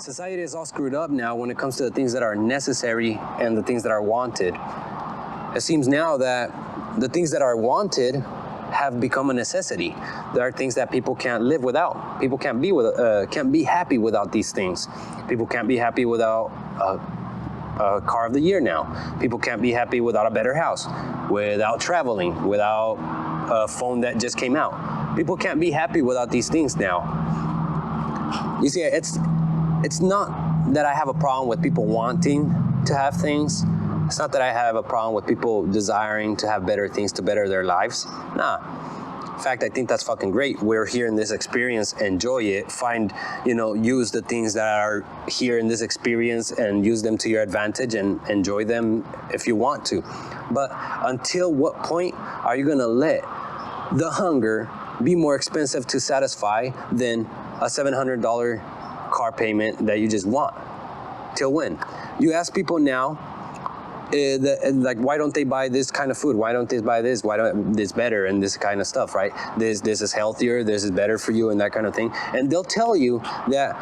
Society is all screwed up now when it comes to the things that are necessary and the things that are wanted. It seems now that the things that are wanted have become a necessity. There are things that people can't live without. People can't be happy without these things. People can't be happy without a car of the year now. People can't be happy without a better house, without traveling, without a phone that just came out. People can't be happy without these things now. You see, it's not that I have a problem with people wanting to have things. It's not that I have a problem with people desiring to have better things to better their lives. Nah. In fact, I think that's fucking great. We're here in this experience, enjoy it, use the things that are here in this experience and use them to your advantage and enjoy them if you want to. But until what point are you gonna let the hunger be more expensive to satisfy than a $700 car payment that you just want? Till when? You ask people now, why don't they buy this kind of food? Why don't they buy this? Why don't this better and this kind of stuff, right? This is healthier, this is better for you and that kind of thing. And they'll tell you that,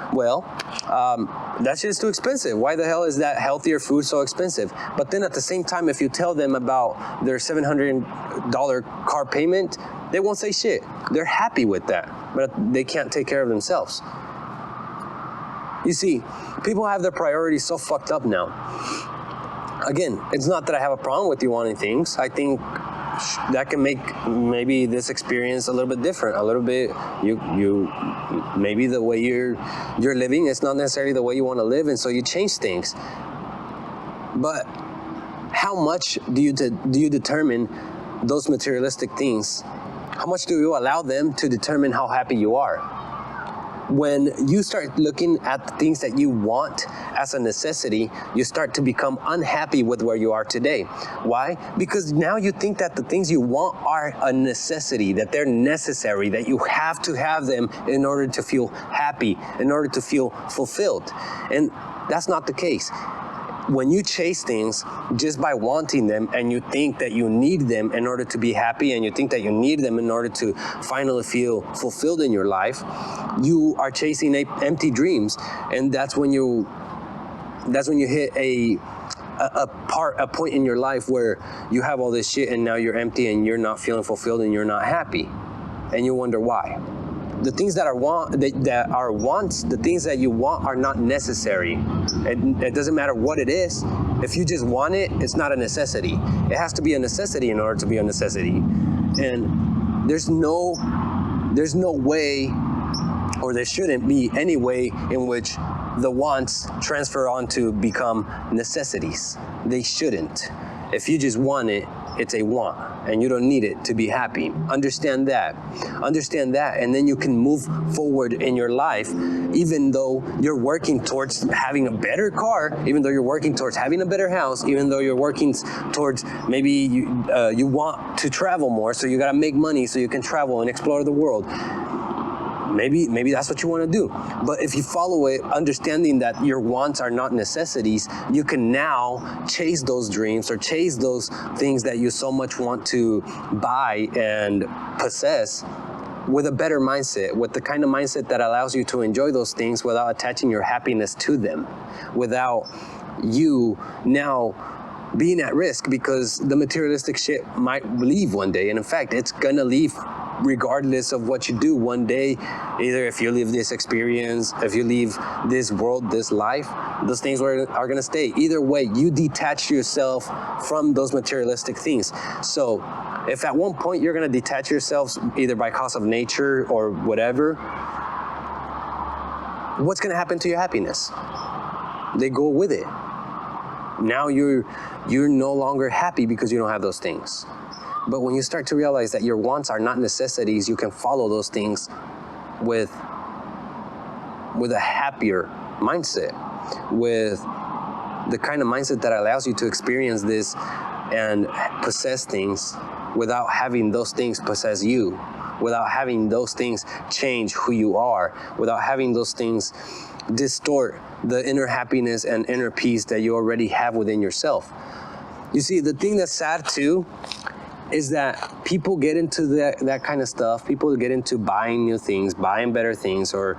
that's just too expensive. Why the hell is that healthier food so expensive? But then at the same time, if you tell them about their $700 car payment, they won't say shit. They're happy with that, but they can't take care of themselves. You see, people have their priorities so fucked up now. Again, it's not that I have a problem with you wanting things. I think that can make maybe this experience a little bit different. A little bit, you maybe the way you're living is not necessarily the way you want to live, and so you change things. But how much do you determine those materialistic things? How much do you allow them to determine how happy you are? When you start looking at the things that you want as a necessity, you start to become unhappy with where you are today. Why? Because now you think that the things you want are a necessity, that they're necessary, that you have to have them in order to feel happy, in order to feel fulfilled. And that's not the case. When you chase things just by wanting them and you think that you need them in order to be happy and you think that you need them in order to finally feel fulfilled in your life, you are chasing empty dreams. And that's when you hit a point in your life where you have all this shit and now you're empty and you're not feeling fulfilled and you're not happy. And you wonder why. The things that are wants, the things that you want are not necessary. It doesn't matter what it is. If you just want it, it's not a necessity. It has to be a necessity in order to be a necessity. And there's no way, or there shouldn't be any way in which the wants transfer on to become necessities. They shouldn't. If you just want it, it's a want, and you don't need it to be happy. Understand that, and then you can move forward in your life, even though you're working towards having a better car, even though you're working towards having a better house, even though you're working towards maybe you want to travel more, so you gotta make money so you can travel and explore the world. Maybe that's what you want to do. But if you follow it, understanding that your wants are not necessities, you can now chase those dreams or chase those things that you so much want to buy and possess with a better mindset, with the kind of mindset that allows you to enjoy those things without attaching your happiness to them, without you now being at risk, because the materialistic shit might leave one day. And in fact, it's gonna leave regardless of what you do one day. Either if you leave this experience, if you leave this world, this life, those things are gonna stay. Either way, you detach yourself from those materialistic things. So if at one point you're gonna detach yourselves either by cause of nature or whatever, what's gonna happen to your happiness? They go with it. Now you're no longer happy because you don't have those things. But when you start to realize that your wants are not necessities, you can follow those things with a happier mindset, with the kind of mindset that allows you to experience this and possess things without having those things possess you, without having those things change who you are, without having those things distort the inner happiness and inner peace that you already have within yourself. You see, the thing that's sad too is that people get into that kind of stuff. People get into buying new things, buying better things, or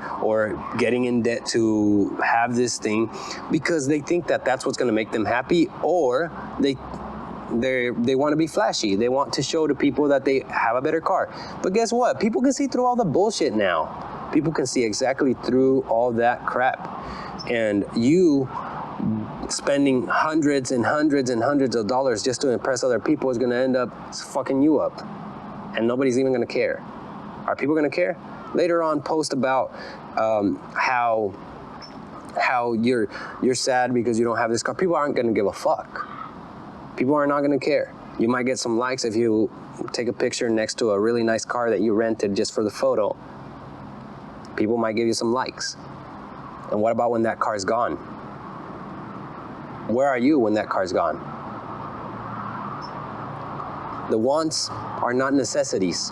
getting in debt to have this thing because they think that that's what's going to make them happy, or they want to be flashy. They want to show to people that they have a better car. But guess what? People can see through all the bullshit now. People can see exactly through all that crap. And you spending hundreds and hundreds and hundreds of dollars just to impress other people is going to end up fucking you up. And nobody's even going to care. Are people going to care? Later on, post about how you're sad because you don't have this car. People aren't going to give a fuck. People are not going to care. You might get some likes if you take a picture next to a really nice car that you rented just for the photo. People might give you some likes. And what about when that car's gone? Where are you when that car's gone? The wants are not necessities.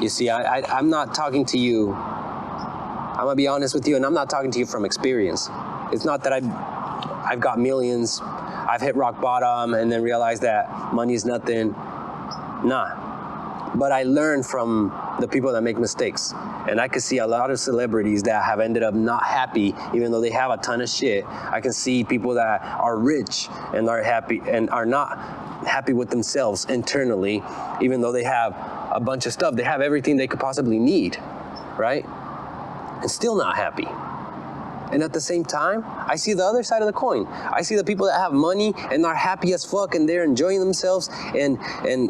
You see, I'm not talking to you. I'm going to be honest with you, and I'm not talking to you from experience. It's not that I've got millions, I've hit rock bottom, and then realized that money is nothing. Nah. But I learned from the people that make mistakes. And I can see a lot of celebrities that have ended up not happy, even though they have a ton of shit. I can see people that are rich and are happy and are not happy with themselves internally, even though they have a bunch of stuff. They have everything they could possibly need, right? And still not happy. And at the same time, I see the other side of the coin. I see the people that have money and are happy as fuck and they're enjoying themselves. And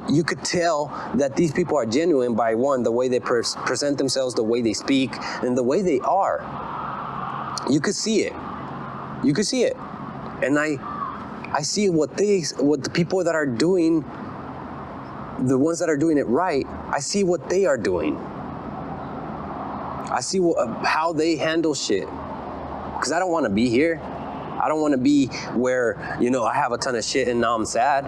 you could tell that these people are genuine by, one, the way they present themselves, the way they speak, and the way they are. You could see it. You could see it. And I see what the people that are doing, the ones that are doing it right, I see what they are doing. I see how they handle shit. Because I don't want to be here. I don't want to be where, I have a ton of shit and now I'm sad.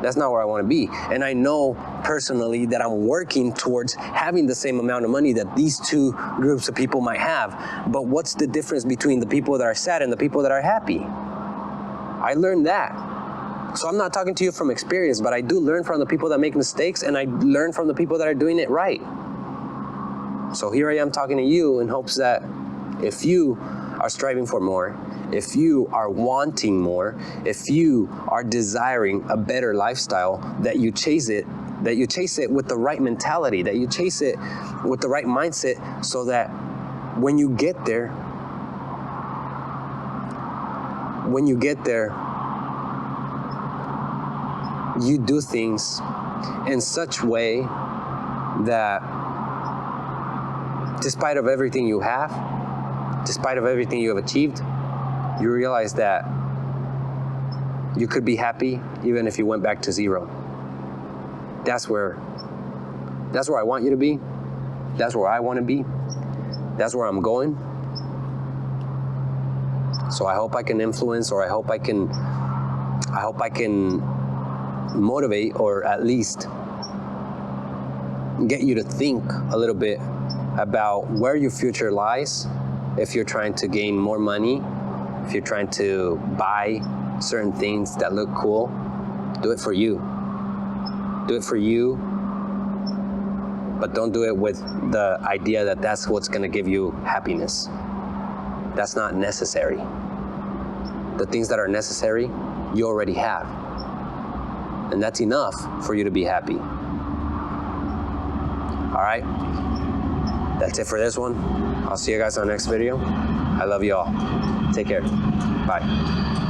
That's not where I want to be. And I know personally that I'm working towards having the same amount of money that these two groups of people might have. But what's the difference between the people that are sad and the people that are happy? I learned that. So I'm not talking to you from experience, but I do learn from the people that make mistakes, and I learn from the people that are doing it right. So here I am talking to you in hopes that if you are striving for more, if you are wanting more, if you are desiring a better lifestyle, that you chase it with the right mentality, that you chase it with the right mindset, so that when you get there, you do things in such way that despite of everything you have, despite of everything you have achieved, you realize that you could be happy even if you went back to zero. That's where I want you to be. That's where I want to be. That's where I'm going. So I hope I can influence, or I hope I can motivate, or at least get you to think a little bit about where your future lies. If you're trying to gain more money, if you're trying to buy certain things that look cool, do it for you. Do it for you, but don't do it with the idea that that's what's going to give you happiness. That's not necessary. The things that are necessary, you already have. And that's enough for you to be happy. All right? That's it for this one. I'll see you guys on the next video. I love you all. Take care. Bye.